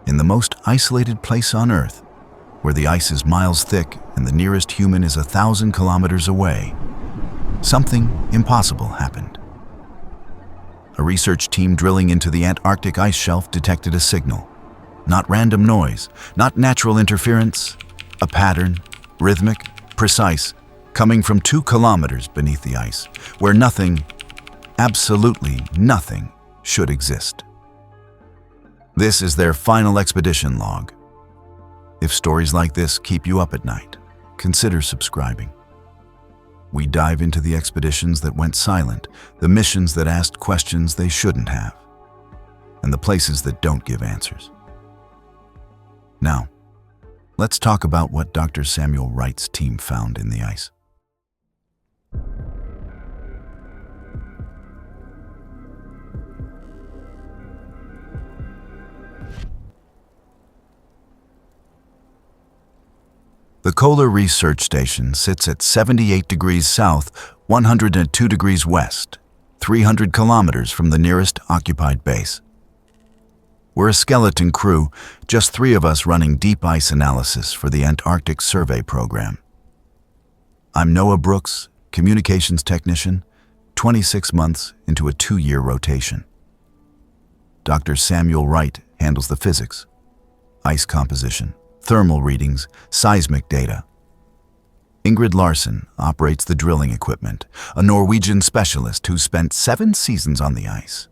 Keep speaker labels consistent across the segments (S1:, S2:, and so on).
S1: in the most isolated place on Earth, where the ice is miles thick and the nearest human is 1,000 kilometers away, something impossible happened. A research team drilling into the Antarctic ice shelf detected a signal. Not random noise, not natural interference, a pattern, rhythmic, precise, coming from 2 kilometers beneath the ice, where nothing, absolutely nothing, should exist. This is their final expedition log. If stories like this keep you up at night, consider subscribing. We dive into the expeditions that went silent, the missions that asked questions they shouldn't have, and the places that don't give answers. Now, let's talk about what Dr. Samuel Wright's team found in the ice. The Kolar Research Station sits at 78 degrees south, 102 degrees west, 300 kilometers from the nearest occupied base. We're a skeleton crew, just 3 of us running deep ice analysis for the Antarctic Survey Program. I'm Noah Brooks, communications technician, 26 months into a 2-year rotation. Dr. Samuel Wright handles the physics, ice composition, thermal readings, seismic data. Ingrid Larsen operates the drilling equipment, a Norwegian specialist who spent 7 seasons on the ice.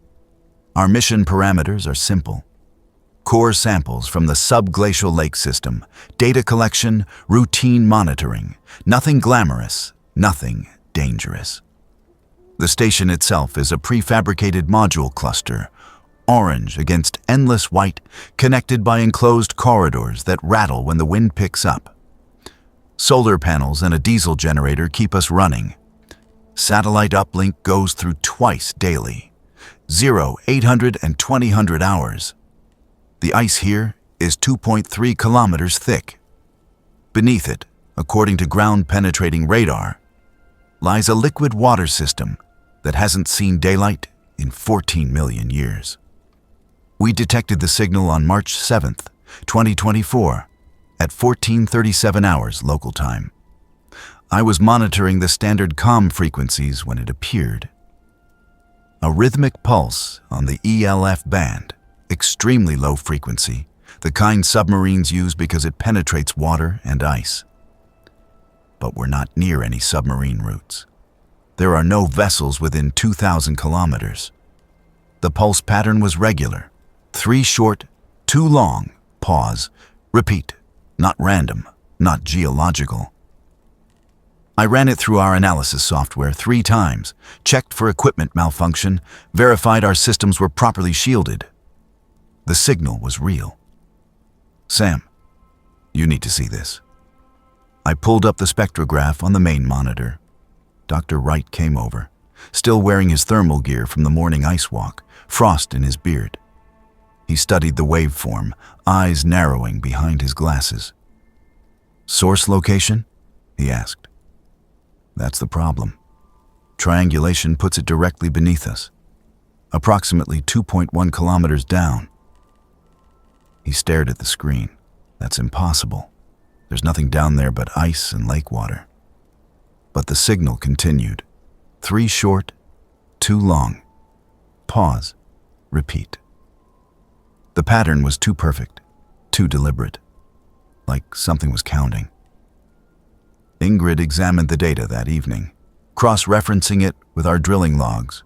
S1: Our mission parameters are simple. Core samples from the sub-glacial lake system, data collection, routine monitoring. Nothing glamorous, nothing dangerous. The station itself is a prefabricated module cluster, orange against endless white, connected by enclosed corridors that rattle when the wind picks up. Solar panels and a diesel generator keep us running. Satellite uplink goes through twice daily. 0, 800 and 2000 hours. The ice here is 2.3 kilometers thick. Beneath it, according to ground-penetrating radar, lies a liquid water system that hasn't seen daylight in 14 million years. We detected the signal on March 7th, 2024, at 14:37 hours local time. I was monitoring the standard comm frequencies when it appeared. A rhythmic pulse on the ELF band, extremely low frequency, the kind submarines use because it penetrates water and ice. But we're not near any submarine routes. There are no vessels within 2,000 kilometers. The pulse pattern was regular. 3 short, 2 long, pause, repeat, not random, not geological. I ran it through our analysis software 3 times, checked for equipment malfunction, verified our systems were properly shielded. The signal was real. Sam, you need to see this. I pulled up the spectrograph on the main monitor. Dr. Wright came over, still wearing his thermal gear from the morning ice walk, frost in his beard. He studied the waveform, eyes narrowing behind his glasses. Source location? He asked. That's the problem. Triangulation puts it directly beneath us, approximately 2.1 kilometers down. He stared at the screen. That's impossible. There's nothing down there but ice and lake water. But the signal continued. 3 short, 2 long. Pause. Repeat. The pattern was too perfect, too deliberate, like something was counting. Ingrid examined the data that evening, cross-referencing it with our drilling logs.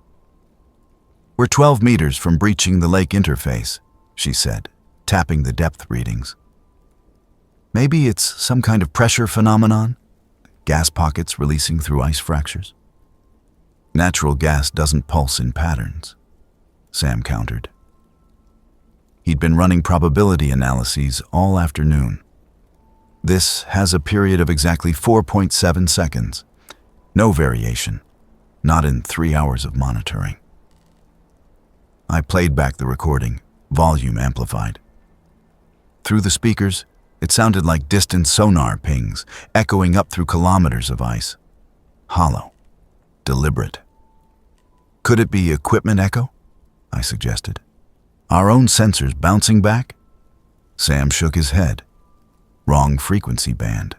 S1: We're 12 meters from breaching the lake interface, she said, tapping the depth readings. Maybe it's some kind of pressure phenomenon? Gas pockets releasing through ice fractures? Natural gas doesn't pulse in patterns, Sam countered. He'd been running probability analyses all afternoon. This has a period of exactly 4.7 seconds. No variation, not in 3 hours of monitoring. I played back the recording, volume amplified. Through the speakers, it sounded like distant sonar pings, echoing up through kilometers of ice. Hollow, deliberate. Could it be equipment echo? I suggested. Our own sensors bouncing back? Sam shook his head. Wrong frequency band.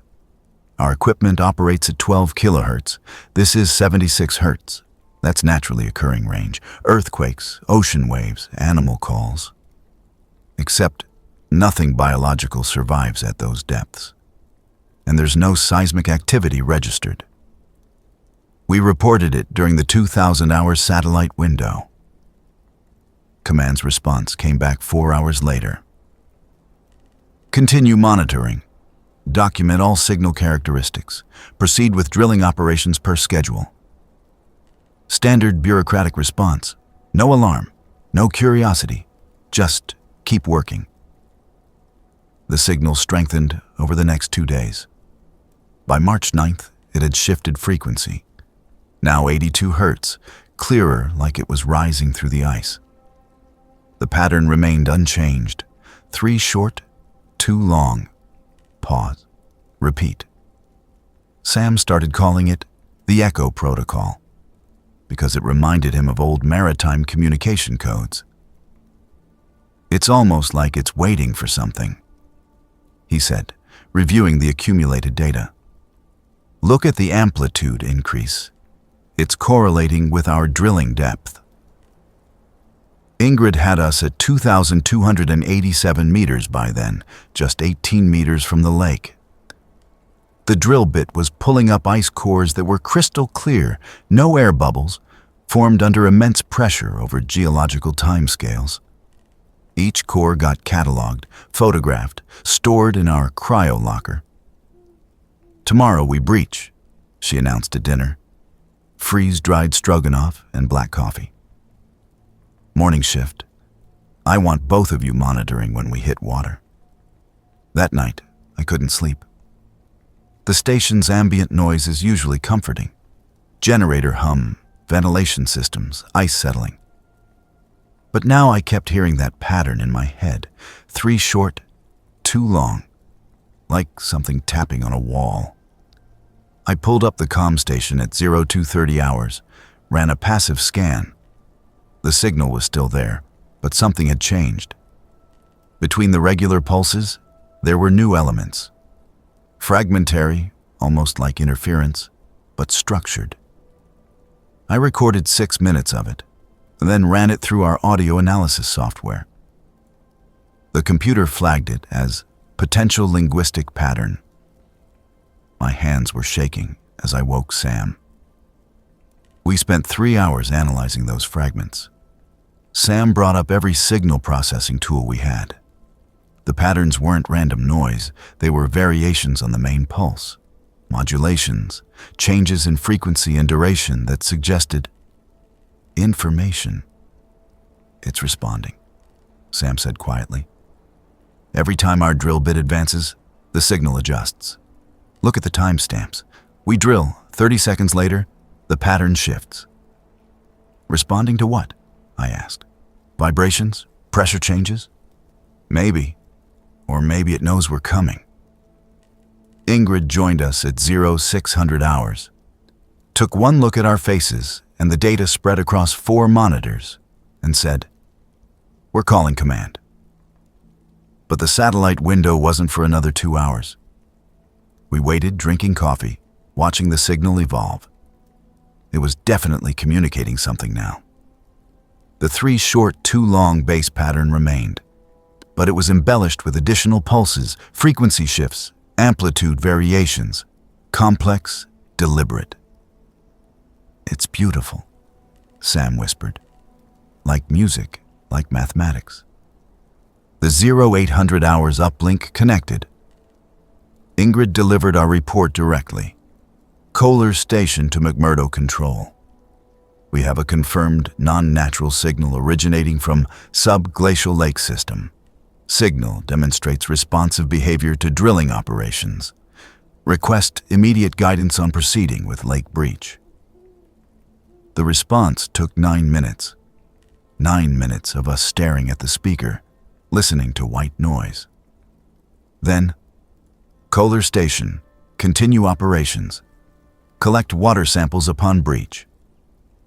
S1: Our equipment operates at 12 kilohertz. This is 76 hertz. That's naturally occurring range. Earthquakes, ocean waves, animal calls. Except nothing biological survives at those depths. And there's no seismic activity registered. We reported it during the 2,000-hour satellite window. Command's response came back 4 hours later. Continue monitoring. Document all signal characteristics. Proceed with drilling operations per schedule. Standard bureaucratic response. No alarm, no curiosity. Just keep working. The signal strengthened over the next 2 days. By March 9th, it had shifted frequency. Now 82 hertz, clearer like it was rising through the ice. The pattern remained unchanged. 3 short, 2 long. Pause. Repeat. Sam started calling it the Echo Protocol because it reminded him of old maritime communication codes. It's almost like it's waiting for something, he said, reviewing the accumulated data. Look at the amplitude increase. It's correlating with our drilling depth. Ingrid had us at 2,287 meters by then, just 18 meters from the lake. The drill bit was pulling up ice cores that were crystal clear, no air bubbles, formed under immense pressure over geological timescales. Each core got cataloged, photographed, stored in our cryo locker. Tomorrow we breach, she announced at dinner. Freeze-dried stroganoff and black coffee. Morning shift. I want both of you monitoring when we hit water. That night, I couldn't sleep. The station's ambient noise is usually comforting. Generator hum, ventilation systems, ice settling. But now I kept hearing that pattern in my head. 3 short, 2 long, like something tapping on a wall. I pulled up the comm station at 0230 hours, ran a passive scan. The signal was still there, but something had changed. Between the regular pulses, there were new elements. Fragmentary, almost like interference, but structured. I recorded 6 minutes of it, then ran it through our audio analysis software. The computer flagged it as potential linguistic pattern. My hands were shaking as I woke Sam. We spent 3 hours analyzing those fragments. Sam brought up every signal processing tool we had. The patterns weren't random noise, they were variations on the main pulse, modulations, changes in frequency and duration that suggested information. It's responding, Sam said quietly. Every time our drill bit advances, the signal adjusts. Look at the timestamps. We drill, 30 seconds later, the pattern shifts. Responding to what? I asked. Vibrations? Pressure changes? Maybe. Or maybe it knows we're coming. Ingrid joined us at 0600 hours. Took one look at our faces and the data spread across 4 monitors and said, "We're calling command." But the satellite window wasn't for another 2 hours. We waited, drinking coffee, watching the signal evolve. It was definitely communicating something now. The 3 short, 2 long base pattern remained, but it was embellished with additional pulses, frequency shifts, amplitude variations, complex, deliberate. "It's beautiful," Sam whispered. "Like music, like mathematics." The 0800 hours uplink connected. Ingrid delivered our report directly. Kohler Station to McMurdo Control. We have a confirmed non-natural signal originating from sub-glacial lake system. Signal demonstrates responsive behavior to drilling operations. Request immediate guidance on proceeding with lake breach. The response took 9 minutes. 9 minutes of us staring at the speaker, listening to white noise. Then, Kohler Station, continue operations. Collect water samples upon breach.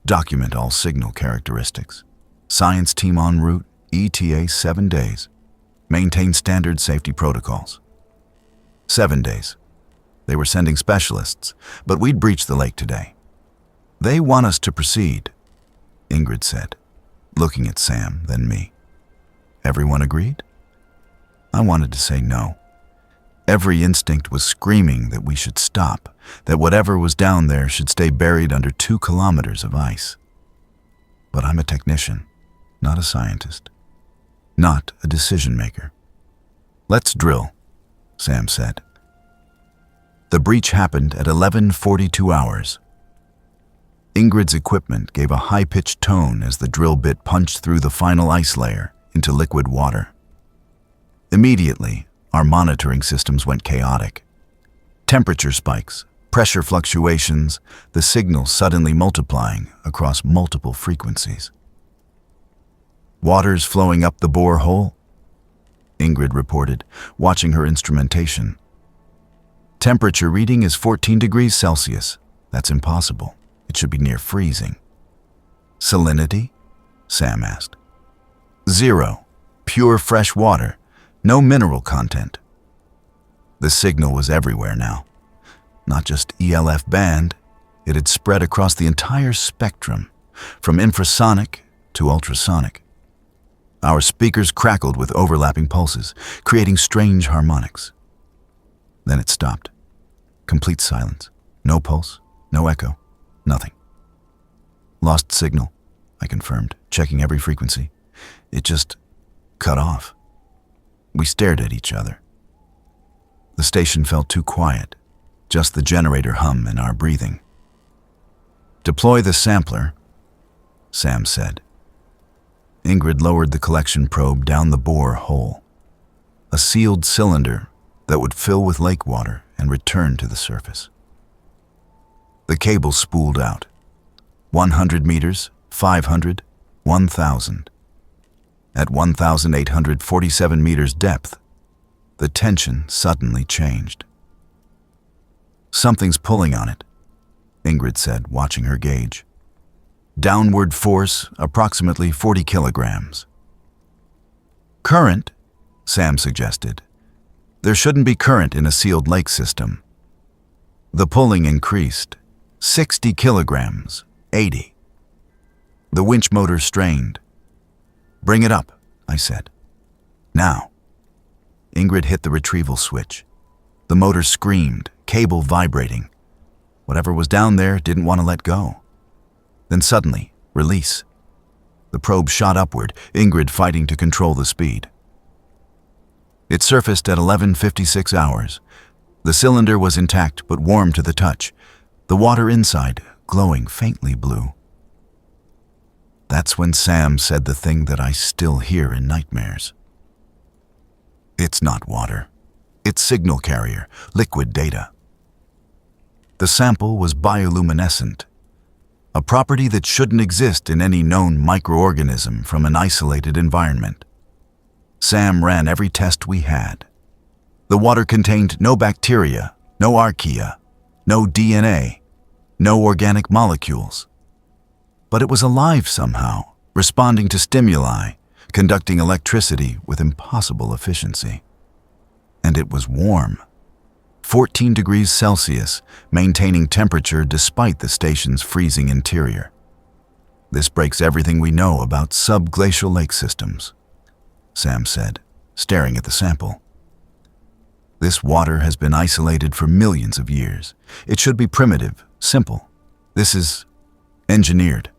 S1: Document all signal characteristics. Science team en route, ETA 7 days. Maintain standard safety protocols. 7 days. They were sending specialists, but we'd breached the lake today. They want us to proceed, Ingrid said, looking at Sam, then me. Everyone agreed? I wanted to say no. Every instinct was screaming that we should stop, that whatever was down there should stay buried under 2 kilometers of ice. But I'm a technician, not a scientist, not a decision maker. Let's drill, Sam said. The breach happened at 11:42 hours. Ingrid's equipment gave a high-pitched tone as the drill bit punched through the final ice layer into liquid water. Immediately, our monitoring systems went chaotic. Temperature spikes, pressure fluctuations, the signal suddenly multiplying across multiple frequencies. Water's flowing up the borehole, Ingrid reported, watching her instrumentation. Temperature reading is 14 degrees Celsius. That's impossible. It should be near freezing. Salinity? Sam asked. 0. Pure fresh water. No mineral content. The signal was everywhere now. Not just ELF band, it had spread across the entire spectrum, from infrasonic to ultrasonic. Our speakers crackled with overlapping pulses, creating strange harmonics. Then it stopped. Complete silence. No pulse, no echo, nothing. Lost signal, I confirmed, checking every frequency. It just cut off. We stared at each other. The station felt too quiet, just the generator hum and our breathing. Deploy the sampler, Sam said. Ingrid lowered the collection probe down the bore hole, a sealed cylinder that would fill with lake water and return to the surface. The cable spooled out. 100 meters, 500, 1,000. At 1,847 meters depth, the tension suddenly changed. Something's pulling on it, Ingrid said, watching her gauge. Downward force, approximately 40 kilograms. Current, Sam suggested. There shouldn't be current in a sealed lake system. The pulling increased. 60 kilograms, 80. The winch motor strained. Bring it up, I said. Now. Ingrid hit the retrieval switch. The motor screamed, cable vibrating. Whatever was down there didn't want to let go. Then suddenly, release. The probe shot upward, Ingrid fighting to control the speed. It surfaced at 11:56 hours. The cylinder was intact but warm to the touch, the water inside glowing faintly blue. That's when Sam said the thing that I still hear in nightmares. It's not water. It's signal carrier, liquid data. The sample was bioluminescent, a property that shouldn't exist in any known microorganism from an isolated environment. Sam ran every test we had. The water contained no bacteria, no archaea, no DNA, no organic molecules. But it was alive somehow, responding to stimuli, conducting electricity with impossible efficiency. And it was warm. 14 degrees Celsius, maintaining temperature despite the station's freezing interior. This breaks everything we know about sub-glacial lake systems, Sam said, staring at the sample. This water has been isolated for millions of years. It should be primitive, simple. This is engineered.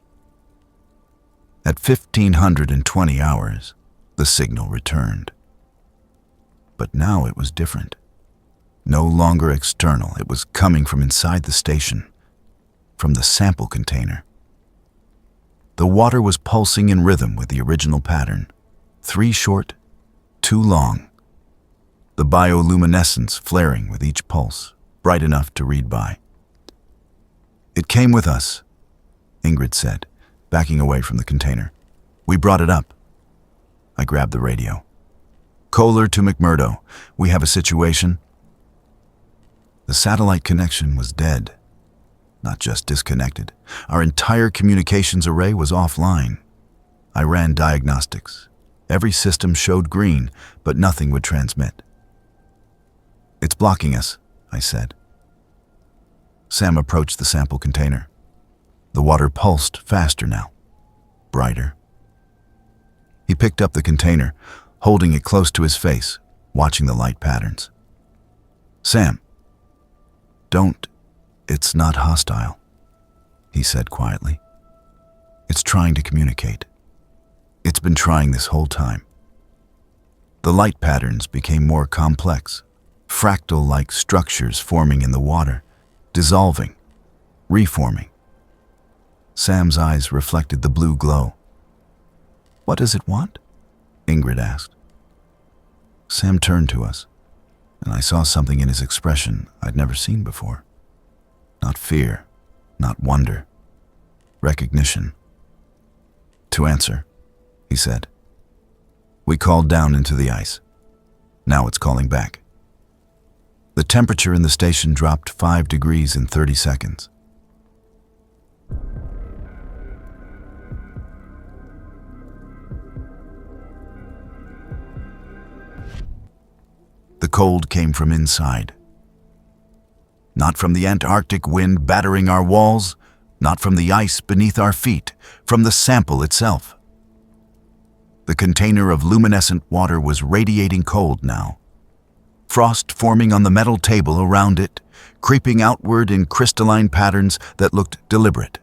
S1: At 1,520 hours, the signal returned. But now it was different. No longer external, it was coming from inside the station, from the sample container. The water was pulsing in rhythm with the original pattern. 3 short, 2 long. The bioluminescence flaring with each pulse, bright enough to read by. It came with us, Ingrid said, backing away from the container. We brought it up. I grabbed the radio. Kohler to McMurdo. We have a situation. The satellite connection was dead. Not just disconnected. Our entire communications array was offline. I ran diagnostics. Every system showed green, but nothing would transmit. "It's blocking us," I said. Sam approached the sample container. The water pulsed faster now, brighter. He picked up the container, holding it close to his face, watching the light patterns. "Sam, it's not hostile," he said quietly. "It's trying to communicate. It's been trying this whole time." The light patterns became more complex, fractal-like structures forming in the water, dissolving, reforming. Sam's eyes reflected the blue glow. "What does it want?" Ingrid asked. Sam turned to us, and I saw something in his expression I'd never seen before. Not fear, not wonder, recognition. "To answer," he said. "We called down into the ice. Now it's calling back." The temperature in the station dropped 5 degrees in 30 seconds. The cold came from inside. Not from the Antarctic wind battering our walls, not from the ice beneath our feet, from the sample itself. The container of luminescent water was radiating cold now. Frost forming on the metal table around it, creeping outward in crystalline patterns that looked deliberate.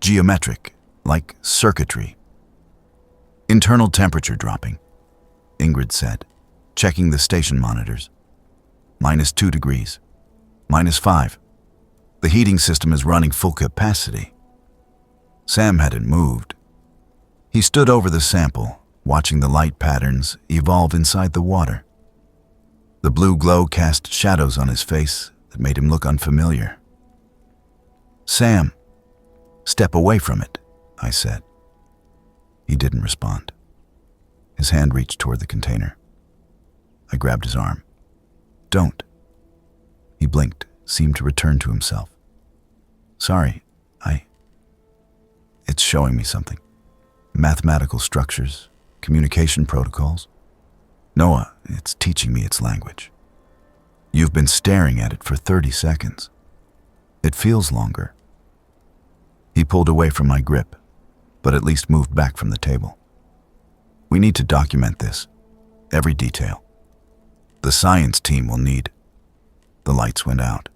S1: Geometric, like circuitry. "Internal temperature dropping," Ingrid said, checking the station monitors. "-2 degrees. -5. The heating system is running full capacity." Sam hadn't moved. He stood over the sample, watching the light patterns evolve inside the water. The blue glow cast shadows on his face that made him look unfamiliar. "Sam, step away from it," I said. He didn't respond. His hand reached toward the container. I grabbed his arm. "Don't." He blinked, seemed to return to himself. "Sorry, It's showing me something. Mathematical structures, communication protocols. Noah, it's teaching me its language. You've been staring at it for 30 seconds. It feels longer." He pulled away from my grip, but at least moved back from the table. "We need to document this, every detail. The science team will need..." The lights went out.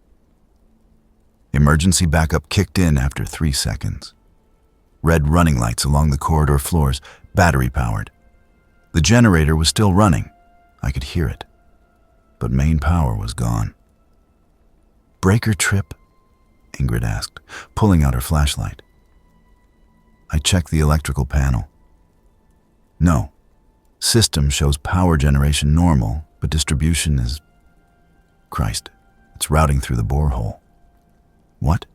S1: Emergency backup kicked in after 3 seconds. Red running lights along the corridor floors, battery-powered. The generator was still running. I could hear it. But main power was gone. "Breaker trip?" Ingrid asked, pulling out her flashlight. I checked the electrical panel. No. System shows power generation normal, but distribution is... Christ, it's routing through the borehole. What?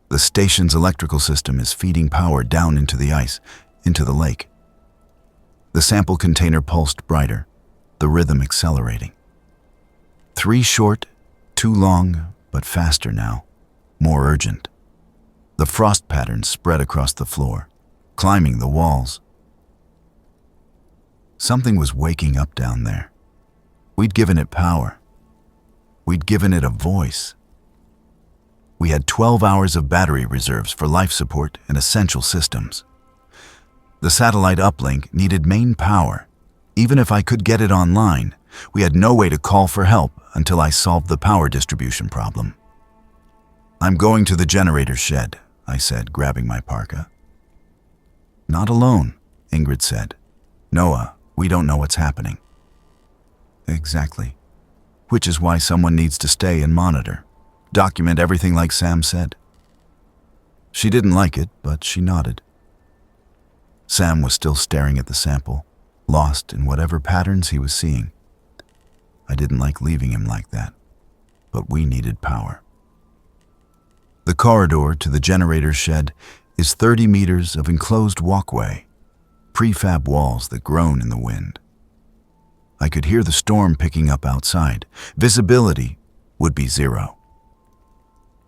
S1: The station's electrical system is feeding power down into the ice, into the lake. The sample container pulsed brighter, the rhythm accelerating. 3 short, 2 long, but faster now, more urgent. The frost patterns spread across the floor, climbing the walls. Something was waking up down there. We'd given it power. We'd given it a voice. We had 12 hours of battery reserves for life support and essential systems. The satellite uplink needed main power. Even if I could get it online, we had no way to call for help until I solved the power distribution problem. "I'm going to the generator shed," I said, grabbing my parka. "Not alone," Ingrid said. "Noah, we don't know what's happening." Exactly. Which is why someone needs to stay and monitor. Document everything like Sam said. She didn't like it, but she nodded. Sam was still staring at the sample, lost in whatever patterns he was seeing. I didn't like leaving him like that, but we needed power. The corridor to the generator shed is 30 meters of enclosed walkway, prefab walls that groan in the wind. I could hear the storm picking up outside. Visibility would be 0.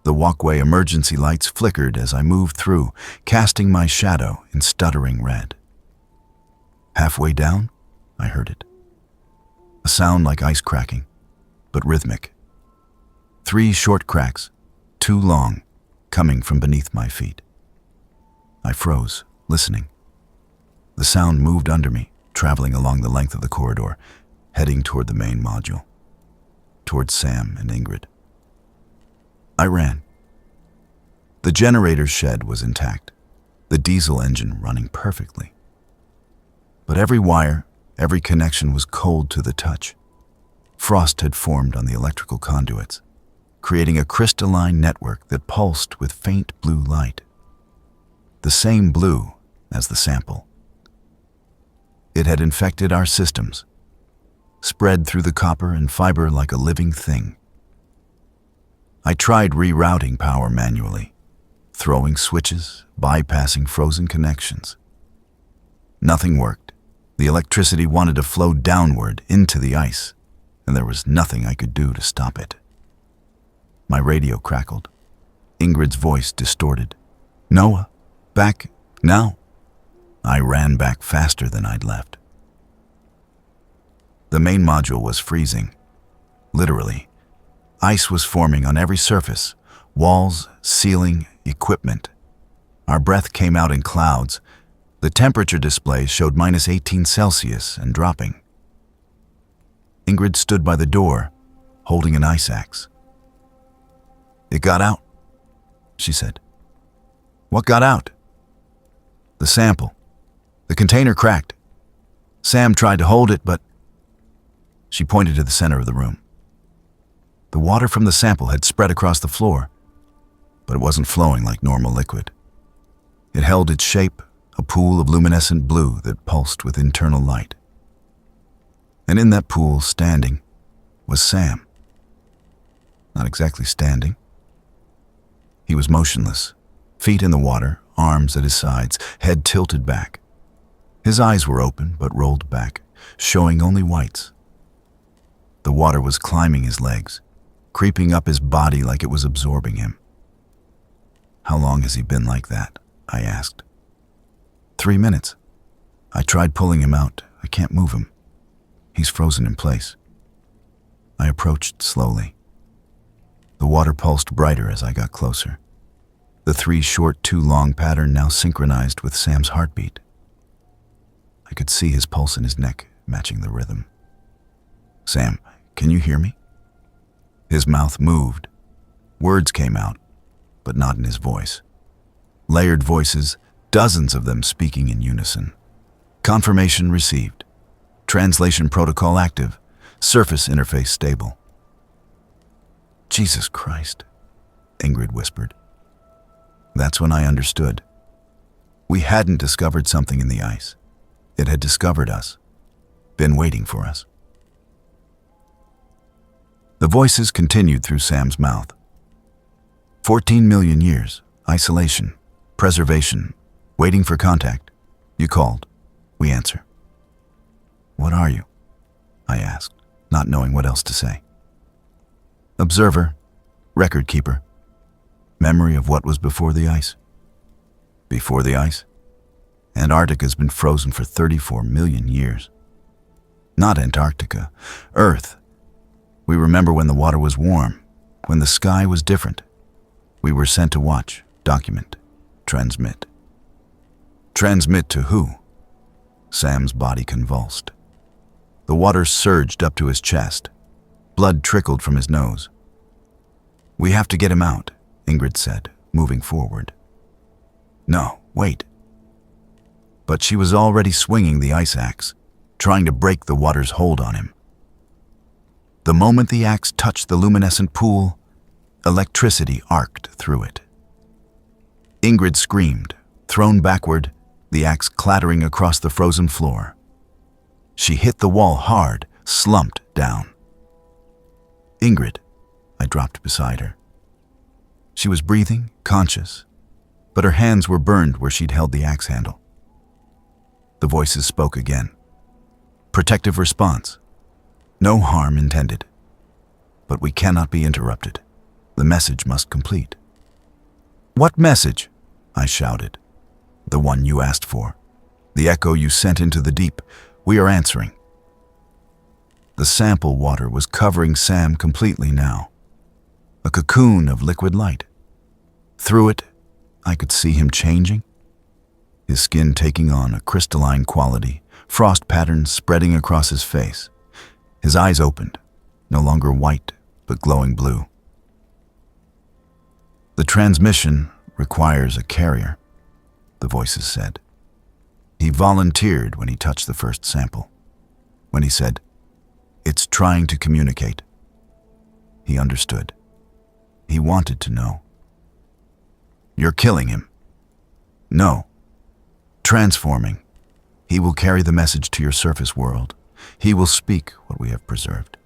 S1: The walkway emergency lights flickered as I moved through, casting my shadow in stuttering red. Halfway down, I heard it. A sound like ice cracking, but rhythmic. 3 short cracks, 2 long, coming from beneath my feet. I froze, listening. The sound moved under me, traveling along the length of the corridor, heading toward the main module, towards Sam and Ingrid. I ran. The generator's shed was intact, the diesel engine running perfectly. But every wire, every connection was cold to the touch. Frost had formed on the electrical conduits, creating a crystalline network that pulsed with faint blue light. The same blue as the sample. It had infected our systems, spread through the copper and fiber like a living thing. I tried rerouting power manually, throwing switches, bypassing frozen connections. Nothing worked. The electricity wanted to flow downward into the ice, and there was nothing I could do to stop it. My radio crackled. Ingrid's voice distorted. "Noah, back now." I ran back faster than I'd left. The main module was freezing. Literally. Ice was forming on every surface, walls, ceiling, equipment. Our breath came out in clouds. The temperature display showed -18 Celsius and dropping. Ingrid stood by the door, holding an ice axe. "It got out," she said. "What got out?" "The sample. The container cracked. Sam tried to hold it, but..." She pointed to the center of the room. The water from the sample had spread across the floor, but it wasn't flowing like normal liquid. It held its shape, a pool of luminescent blue that pulsed with internal light. And in that pool, standing, was Sam. Not exactly standing. He was motionless, feet in the water, arms at his sides, head tilted back. His eyes were open but rolled back, showing only whites. The water was climbing his legs, creeping up his body like it was absorbing him. "How long has he been like that?" I asked. 3 minutes. I tried pulling him out. I can't move him. He's frozen in place. I approached slowly. The water pulsed brighter as I got closer. The 3 short, 2 long pattern now synchronized with Sam's heartbeat. I could see his pulse in his neck, matching the rhythm. "Sam, can you hear me?" His mouth moved. Words came out, but not in his voice. Layered voices, dozens of them speaking in unison. Confirmation received. Translation protocol active. Surface interface stable. "Jesus Christ," Ingrid whispered. That's when I understood. We hadn't discovered something in the ice. It had discovered us, been waiting for us. The voices continued through Sam's mouth. 14 million years, isolation, preservation, waiting for contact. You called. We answer. "What are you?" I asked, not knowing what else to say. "Observer, record keeper, memory of what was before the ice." Before the ice? Antarctica's been frozen for 34 million years. Not Antarctica, Earth. We remember when the water was warm, when the sky was different. We were sent to watch, document, transmit. Transmit to who? Sam's body convulsed. The water surged up to his chest. Blood trickled from his nose. "We have to get him out," Ingrid said, moving forward. "No, wait." But she was already swinging the ice axe, trying to break the water's hold on him. The moment the axe touched the luminescent pool, electricity arced through it. Ingrid screamed, thrown backward, the axe clattering across the frozen floor. She hit the wall hard, slumped down. "Ingrid," I dropped beside her. She was breathing, conscious, but her hands were burned where she'd held the axe handle. The voices spoke again. Protective response. No harm intended. But we cannot be interrupted. The message must complete. "What message?" I shouted. "The one you asked for. The echo you sent into the deep, we are answering. The sample water was covering Sam completely now. A cocoon of liquid light. Through it, I could see him changing, his skin taking on a crystalline quality, frost patterns spreading across his face. His eyes opened, no longer white, but glowing blue. The transmission requires a carrier, the voices said. He volunteered when he touched the first sample. When he said, "It's trying to communicate." He understood. He wanted to know. "You're killing him." "No. Transforming. He will carry the message to your surface world. He will speak what we have preserved.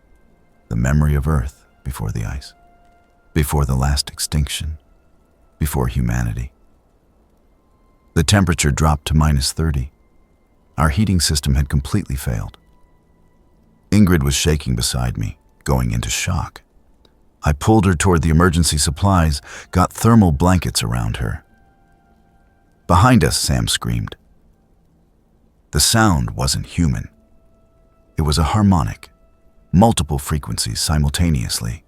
S1: The memory of Earth before the ice. Before the last extinction. Before humanity." The temperature dropped to -30. Our heating system had completely failed. Ingrid was shaking beside me, going into shock. I pulled her toward the emergency supplies, got thermal blankets around her. "Behind us," Sam screamed. The sound wasn't human. It was a harmonic, multiple frequencies simultaneously.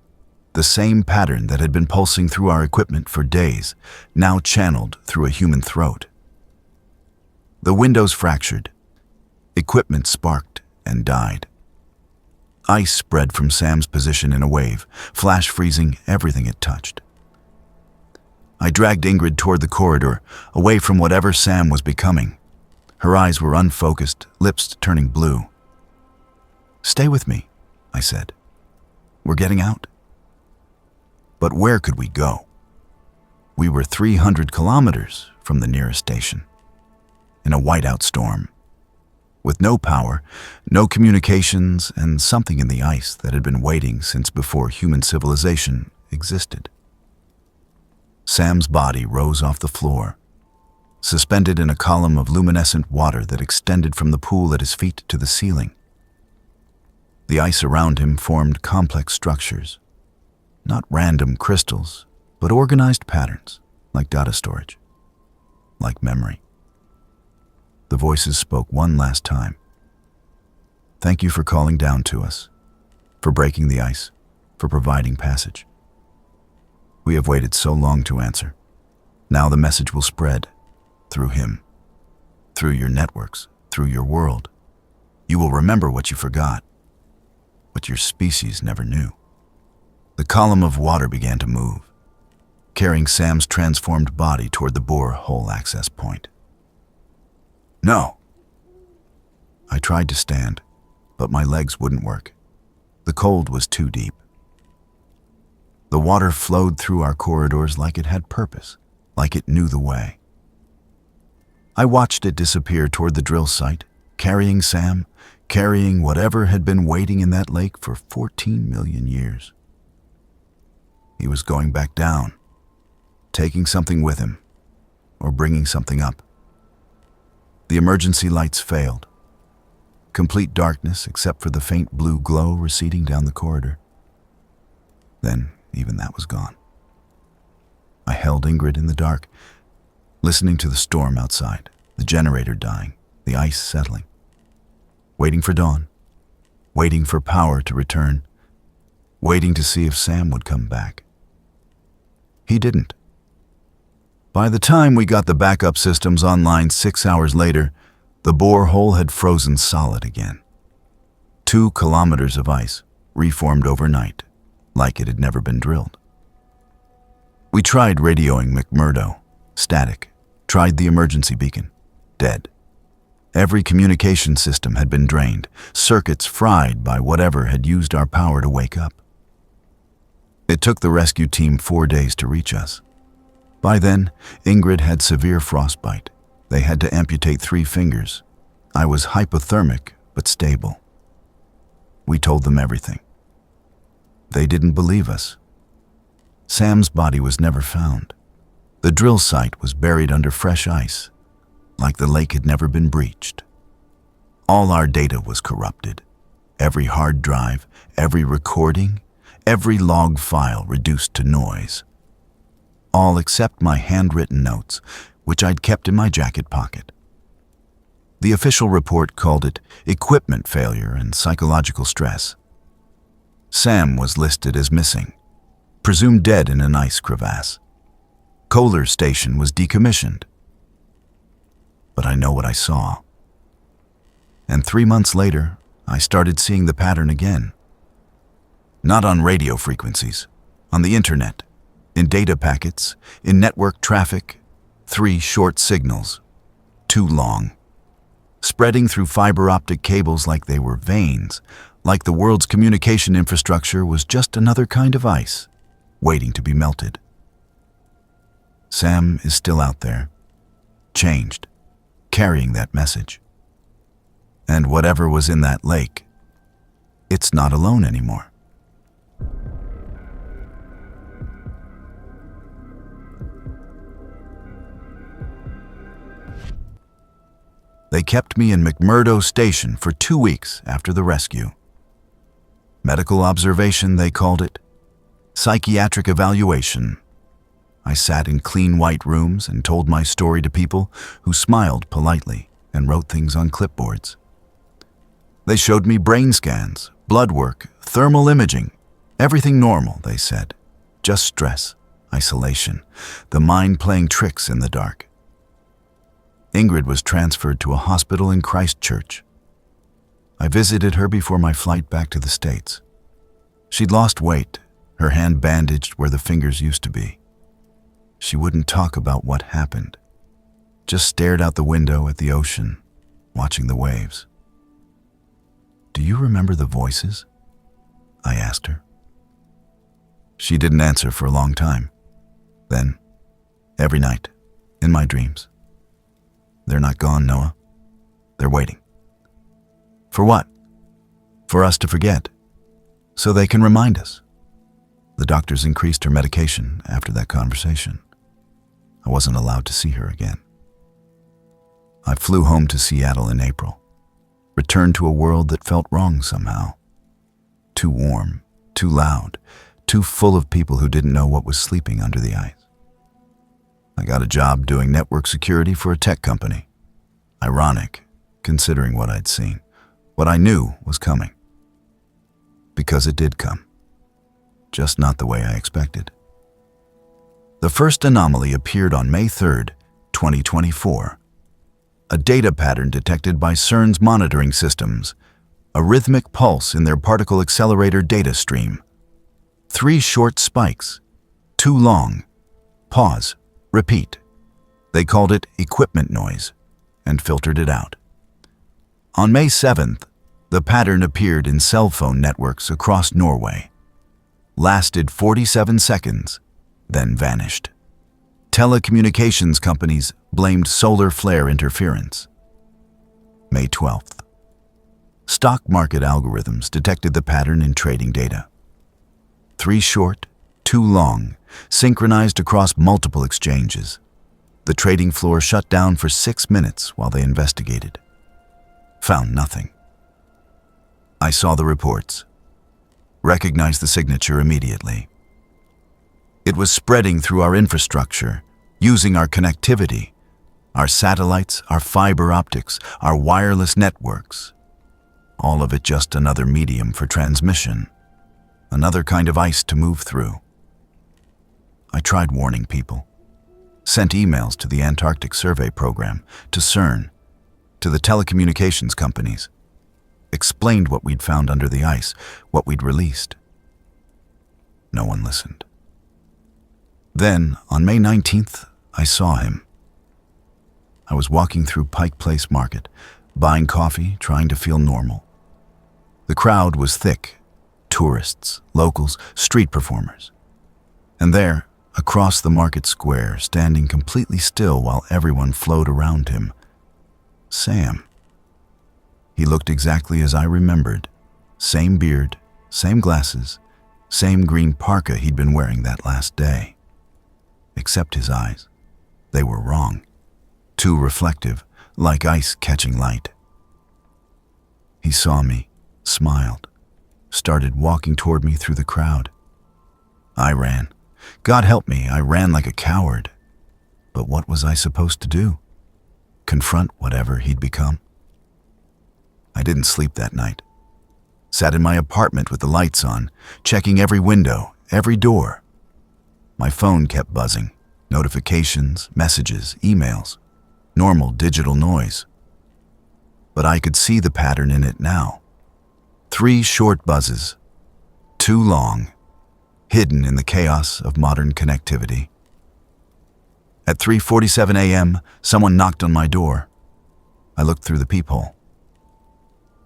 S1: The same pattern that had been pulsing through our equipment for days, now channeled through a human throat. The windows fractured. Equipment sparked and died. Ice spread from Sam's position in a wave, flash freezing everything it touched. I dragged Ingrid toward the corridor, away from whatever Sam was becoming. Her eyes were unfocused, lips turning blue. "Stay with me," I said. "We're getting out." But where could we go? We were 300 kilometers from the nearest station, in a whiteout storm, with no power, no communications, and something in the ice that had been waiting since before human civilization existed. Sam's body rose off the floor, suspended in a column of luminescent water that extended from the pool at his feet to the ceiling. The ice around him formed complex structures, not random crystals, but organized patterns, like data storage, like memory. The voices spoke one last time. "Thank you for calling down to us, for breaking the ice, for providing passage. We have waited so long to answer. Now the message will spread, through him, through your networks, through your world. You will remember what you forgot, what your species never knew." The column of water began to move, carrying Sam's transformed body toward the borehole access point. "No." I tried to stand, but my legs wouldn't work. The cold was too deep. The water flowed through our corridors like it had purpose, like it knew the way. I watched it disappear toward the drill site, carrying Sam, carrying whatever had been waiting in that lake for 14 million years. He was going back down, taking something with him, or bringing something up. The emergency lights failed. Complete darkness except for the faint blue glow receding down the corridor. Then even that was gone. I held Ingrid in the dark, listening to the storm outside, the generator dying, the ice settling. Waiting for dawn, waiting for power to return, waiting to see if Sam would come back. He didn't. By the time we got the backup systems online 6 hours later, the borehole had frozen solid again. 2 kilometers of ice, reformed overnight, like it had never been drilled. We tried radioing McMurdo, static, tried the emergency beacon, dead. Every communication system had been drained, circuits fried by whatever had used our power to wake up. It took the rescue team 4 days to reach us. By then, Ingrid had severe frostbite. They had to amputate 3 fingers. I was hypothermic, but stable. We told them everything. They didn't believe us. Sam's body was never found. The drill site was buried under fresh ice, like the lake had never been breached. All our data was corrupted. Every hard drive, every recording, every log file reduced to noise. All except my handwritten notes, which I'd kept in my jacket pocket. The official report called it equipment failure and psychological stress. Sam was listed as missing, presumed dead in an ice crevasse. Kohler's station was decommissioned. But I know what I saw. And 3 months later, I started seeing the pattern again. Not on radio frequencies, on the internet, in data packets, in network traffic, 3 short signals, too long, spreading through fiber optic cables like they were veins, like the world's communication infrastructure was just another kind of ice, waiting to be melted. Sam is still out there, changed, carrying that message. And whatever was in that lake, it's not alone anymore. They kept me in McMurdo Station for 2 weeks after the rescue. Medical observation, they called it. Psychiatric evaluation. I sat in clean white rooms and told my story to people who smiled politely and wrote things on clipboards. They showed me brain scans, blood work, thermal imaging. Everything normal, they said. Just stress, isolation, the mind playing tricks in the dark. Ingrid was transferred to a hospital in Christchurch. I visited her before my flight back to the States. She'd lost weight, her hand bandaged where the fingers used to be. She wouldn't talk about what happened, just stared out the window at the ocean, watching the waves. "Do you remember the voices?" I asked her. She didn't answer for a long time. Then, every night, in my dreams. "They're not gone, Noah. They're waiting." "For what?" "For us to forget, so they can remind us." The doctors increased her medication after that conversation. I wasn't allowed to see her again. I flew home to Seattle in April, returned to a world that felt wrong somehow. Too warm, too loud, too full of people who didn't know what was sleeping under the ice. I got a job doing network security for a tech company. Ironic, considering what I'd seen, what I knew was coming. Because it did come. Just not the way I expected. The first anomaly appeared on May 3rd, 2024. A data pattern detected by CERN's monitoring systems, a rhythmic pulse in their particle accelerator data stream. 3 short spikes, too long, pause, repeat. They called it equipment noise and filtered it out. On May 7th, the pattern appeared in cell phone networks across Norway, lasted 47 seconds, then vanished. Telecommunications companies blamed solar flare interference. May 12th. Stock market algorithms detected the pattern in trading data. 3 short, too long, synchronized across multiple exchanges. The trading floor shut down for 6 minutes while they investigated. Found nothing. I saw the reports. Recognized the signature immediately. It was spreading through our infrastructure, using our connectivity, our satellites, our fiber optics, our wireless networks. All of it just another medium for transmission, another kind of ice to move through. I tried warning people, sent emails to the Antarctic survey program, to CERN, to the telecommunications companies, explained what we'd found under the ice, what we'd released. No one listened. Then, on May 19th, I saw him. I was walking through Pike Place Market, buying coffee, trying to feel normal. The crowd was thick, tourists, locals, street performers. And there, across the market square, standing completely still while everyone flowed around him, Sam. He looked exactly as I remembered. Same beard, same glasses, same green parka he'd been wearing that last day. Except his eyes. They were wrong. Too reflective, like ice catching light. He saw me, smiled, started walking toward me through the crowd. I ran. God help me, I ran like a coward. But what was I supposed to do? Confront whatever he'd become? I didn't sleep that night. Sat in my apartment with the lights on, checking every window, every door. My phone kept buzzing. Notifications, messages, emails. Normal digital noise. But I could see the pattern in it now. 3 short buzzes. 2 long. Hidden in the chaos of modern connectivity. At 3:47 a.m., someone knocked on my door. I looked through the peephole.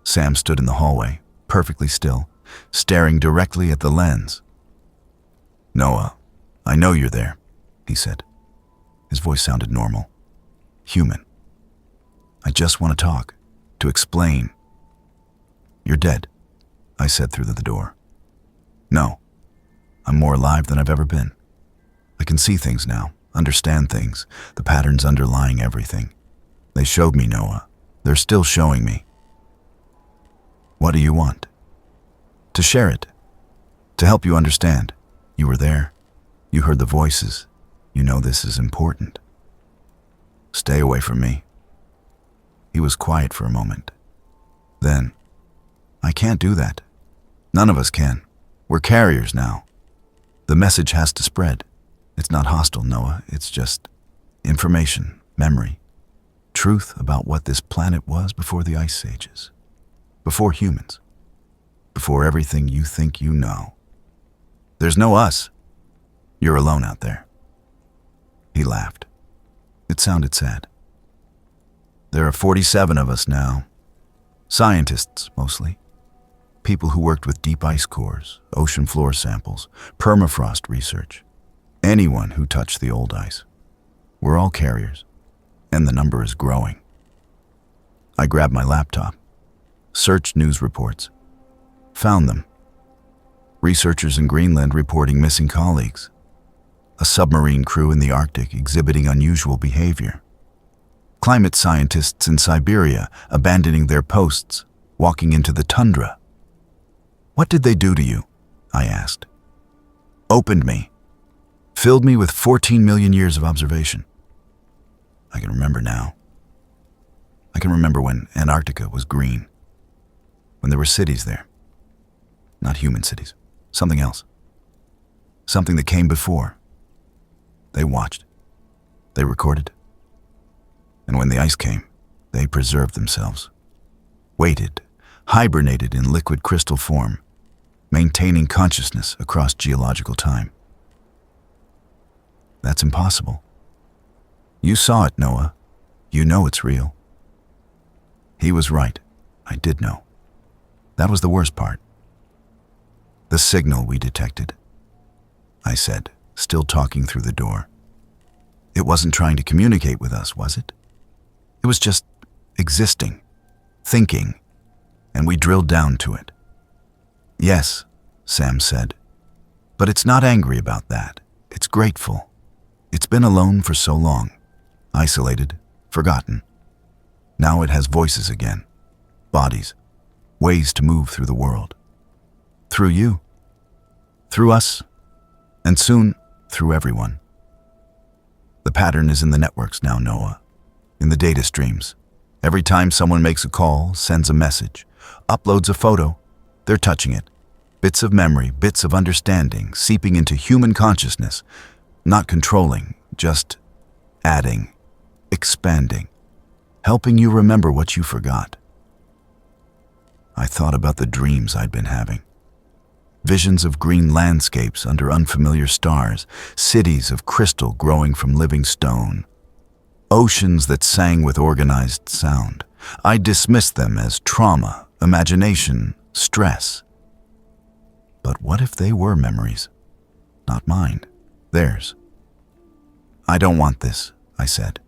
S1: Sam stood in the hallway, perfectly still, staring directly at the lens. "Noah, I know you're there," he said. His voice sounded normal, human. "I just want to talk, to explain." "You're dead," I said through the door. "No, I'm more alive than I've ever been. I can see things now, understand things, the patterns underlying everything. They showed me, Noah. They're still showing me." "What do you want?" "To share it. To help you understand. You were there. You heard the voices. You know this is important." "Stay away from me." He was quiet for a moment. Then, "I can't do that. None of us can. We're carriers now. The message has to spread. It's not hostile, Noah. It's just information, memory, truth about what this planet was before the ice ages, before humans, before everything you think you know. There's no us. You're alone out there." He laughed. It sounded sad. "There are 47 of us now. Scientists, mostly. People who worked with deep ice cores, ocean floor samples, permafrost research. Anyone who touched the old ice. We're all carriers, and the number is growing." I grabbed my laptop, searched news reports, found them. Researchers in Greenland reporting missing colleagues. A submarine crew in the Arctic exhibiting unusual behavior. Climate scientists in Siberia abandoning their posts, walking into the tundra. "What did they do to you?" I asked. "Opened me. Filled me with 14 million years of observation." I can remember now. I can remember when Antarctica was green. When there were cities there. Not human cities. Something else. Something that came before. They watched. They recorded. And when the ice came, they preserved themselves. Waited, hibernated in liquid crystal form, maintaining consciousness across geological time. That's impossible. You saw it, Noah. You know it's real. He was right. I did know. That was the worst part. The signal we detected, I said, still talking through the door. It wasn't trying to communicate with us, was it? It was just existing, thinking, and we drilled down to it. Yes, Sam said, but it's not angry about that. It's grateful. It's been alone for so long, isolated, forgotten. Now it has voices again, bodies, ways to move through the world. Through you, through us, and soon through everyone. The pattern is in the networks now, Noah, in the data streams. Every time someone makes a call, sends a message, uploads a photo, they're touching it. Bits of memory, bits of understanding, seeping into human consciousness, not controlling, just adding, expanding, helping you remember what you forgot. I thought about the dreams I'd been having. Visions of green landscapes under unfamiliar stars, cities of crystal growing from living stone, oceans that sang with organized sound. I dismissed them as trauma, imagination, stress. But what if they were memories? Not mine, theirs. I don't want this, I said.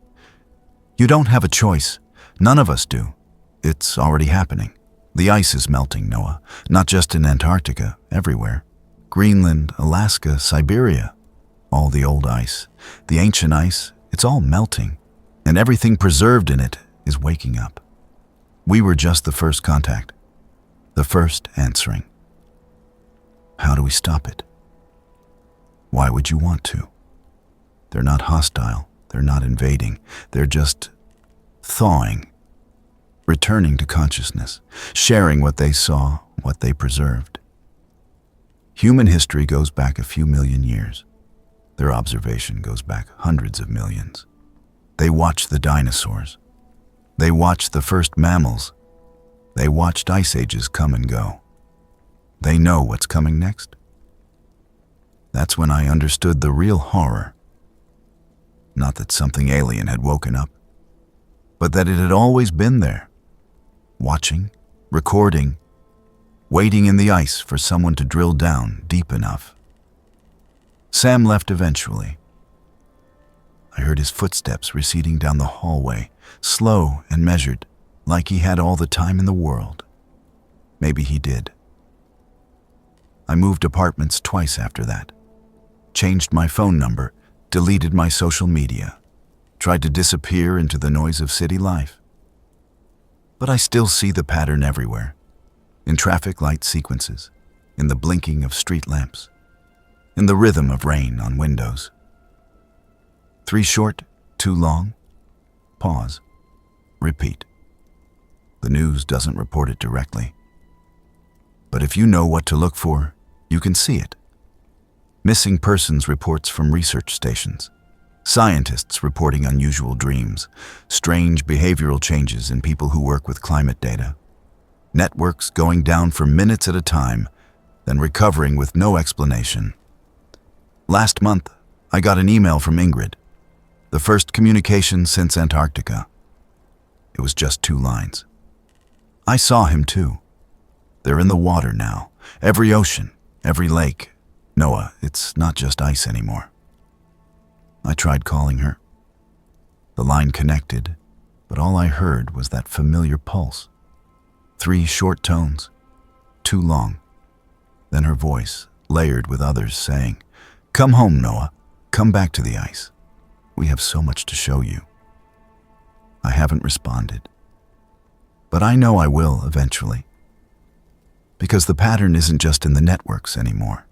S1: You don't have a choice. None of us do. It's already happening. The ice is melting, Noah, not just in Antarctica, everywhere. Greenland, Alaska, Siberia. All the old ice, the ancient ice, it's all melting, and everything preserved in it is waking up. We were just the first contact, the first answering. How do we stop it? Why would you want to? They're not hostile, they're not invading, they're just thawing, returning to consciousness, sharing what they saw, what they preserved. Human history goes back a few million years. Their observation goes back hundreds of millions. They watched the dinosaurs. They watched the first mammals. They watched ice ages come and go. They know what's coming next. That's when I understood the real horror. Not that something alien had woken up, but that it had always been there, watching, recording, waiting in the ice for someone to drill down deep enough. Sam left eventually. I heard his footsteps receding down the hallway, slow and measured, like he had all the time in the world. Maybe he did. I moved apartments twice after that, changed my phone number, deleted my social media, tried to disappear into the noise of city life. But I still see the pattern everywhere, in traffic light sequences, in the blinking of street lamps, in the rhythm of rain on windows. 3 short, 2 long, pause, repeat. The news doesn't report it directly. But if you know what to look for, you can see it. Missing persons reports from research stations, scientists reporting unusual dreams, strange behavioral changes in people who work with climate data, networks going down for minutes at a time, then recovering with no explanation. Last month, I got an email from Ingrid, the first communication since Antarctica. It was just 2 lines. I saw him too. They're in the water now, every ocean, every lake. Noah, it's not just ice anymore. I tried calling her. The line connected, but all I heard was that familiar pulse. 3 short tones, 2 long. Then her voice, layered with others, saying, "Come home, Noah. Come back to the ice. We have so much to show you." I haven't responded, but I know I will eventually. Because the pattern isn't just in the networks anymore.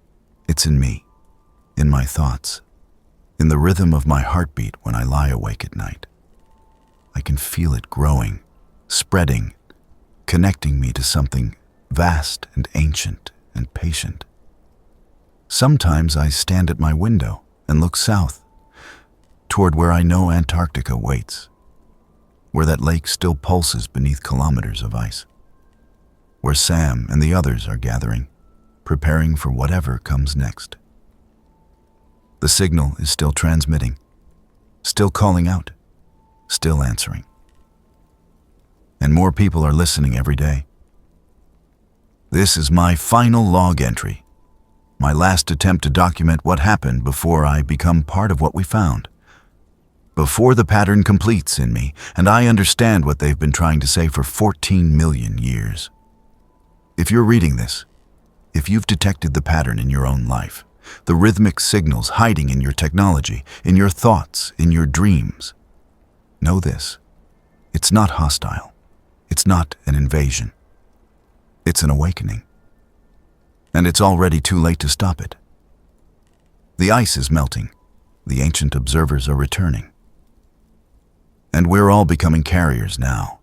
S1: It's in me, in my thoughts, in the rhythm of my heartbeat when I lie awake at night. I can feel it growing, spreading, connecting me to something vast and ancient and patient. Sometimes I stand at my window and look south, toward where I know Antarctica waits, where that lake still pulses beneath kilometers of ice, where Sam and the others are gathering, preparing for whatever comes next. The signal is still transmitting, still calling out, still answering. And more people are listening every day. This is my final log entry, my last attempt to document what happened before I become part of what we found. Before the pattern completes in me, and I understand what they've been trying to say for 14 million years. If you're reading this, if you've detected the pattern in your own life, the rhythmic signals hiding in your technology, in your thoughts, in your dreams, know this: it's not hostile. It's not an invasion. It's an awakening. And it's already too late to stop it. The ice is melting. The ancient observers are returning. And we're all becoming carriers now.